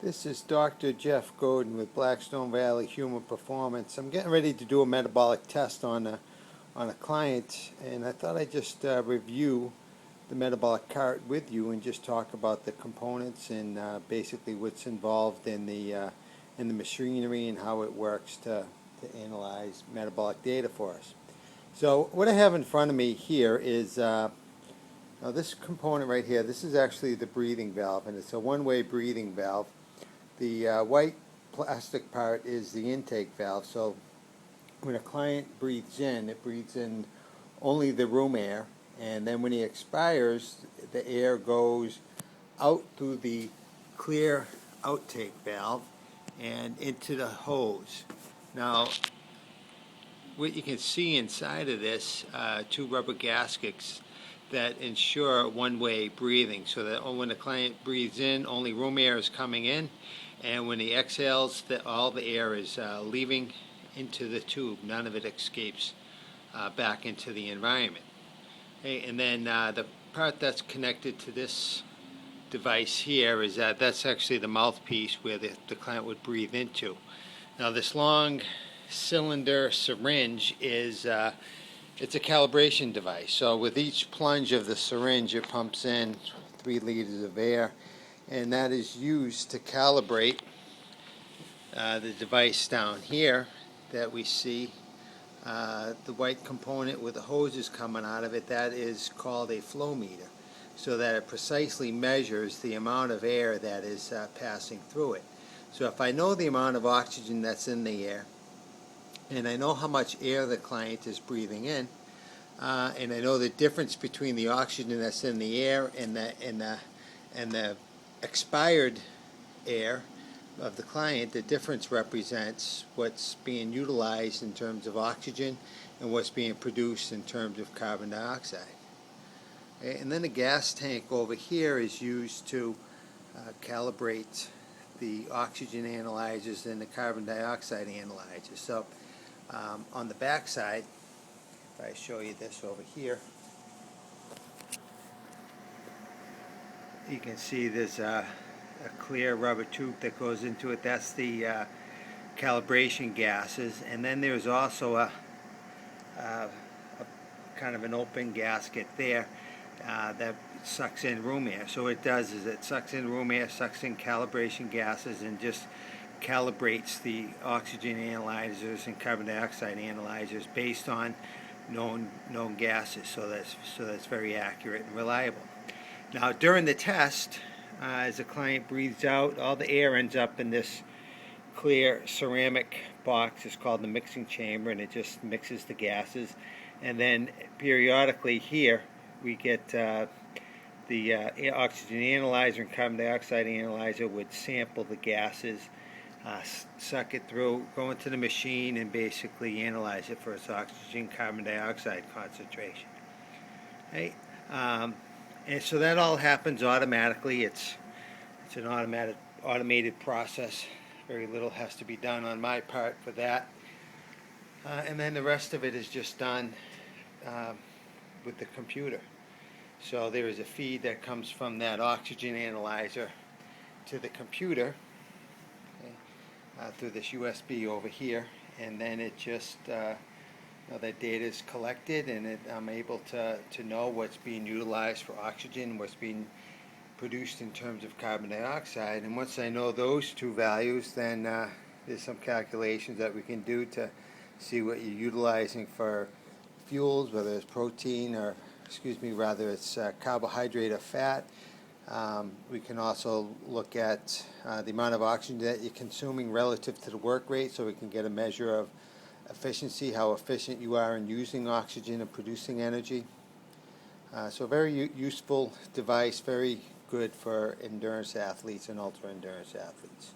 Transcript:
This is Dr. Jeff Godin with Blackstone Valley Human Performance. I'm getting ready to do a metabolic test on a client, and I thought I'd just review the metabolic cart with you and just talk about the components and basically what's involved in the machinery and how it works to analyze metabolic data for us. So what I have in front of me here is now this component right here. This is actually the breathing valve, and it's a one-way breathing valve. The white plastic part is the intake valve. So when a client breathes in, it breathes in only the room air, and then when he expires, the air goes out through the clear outtake valve and into the hose. Now, what you can see inside of this, two rubber gaskets that ensure one-way breathing, so that when the client breathes in, only room air is coming in, and when he exhales, all the air is leaving into the tube. None of it escapes back into the environment. Okay, and then the part that's connected to this device here is that's actually the mouthpiece where the client would breathe into. Now this long cylinder syringe is it's a calibration device. So with each plunge of the syringe, it pumps in 3 liters of air, and that is used to calibrate the device down here that we see. The white component with the hoses coming out of it, that is called a flow meter, so that it precisely measures the amount of air that is passing through it. So if I know the amount of oxygen that's in the air, and I know how much air the client is breathing in, and I know the difference between the oxygen that's in the air and the expired air of the client, the difference represents what's being utilized in terms of oxygen and what's being produced in terms of carbon dioxide. Okay, and then the gas tank over here is used to calibrate the oxygen analyzers and the carbon dioxide analyzers. So on the back side, if I show you this over here, you can see there's a clear rubber tube that goes into it. That's the calibration gases, and then there's also a kind of an open gasket there that sucks in room air. So what it does is it sucks in room air, sucks in calibration gases, and just calibrates the oxygen analyzers and carbon dioxide analyzers based on known gases. So that's very accurate and reliable. Now during the test, as the client breathes out, all the air ends up in this clear ceramic box. It's called the mixing chamber, and it just mixes the gases. And then periodically here we get the oxygen analyzer and carbon dioxide analyzer would sample the gases, suck it through, go into the machine, and basically analyze it for its oxygen carbon dioxide concentration. Okay? And so that all happens automatically. It's an automated process. Very little has to be done on my part for that. And then the rest of it is just done with the computer. So there is a feed that comes from that oxygen analyzer to the computer, okay, through this USB over here, and then it just that data is collected, and I'm able to know what's being utilized for oxygen, what's being produced in terms of carbon dioxide. And once I know those two values, then there's some calculations that we can do to see what you're utilizing for fuels, whether it's protein or, rather it's carbohydrate or fat. We can also look at the amount of oxygen that you're consuming relative to the work rate, so we can get a measure of efficiency, how efficient you are in using oxygen and producing energy. So a very useful device, very good for endurance athletes and ultra endurance athletes.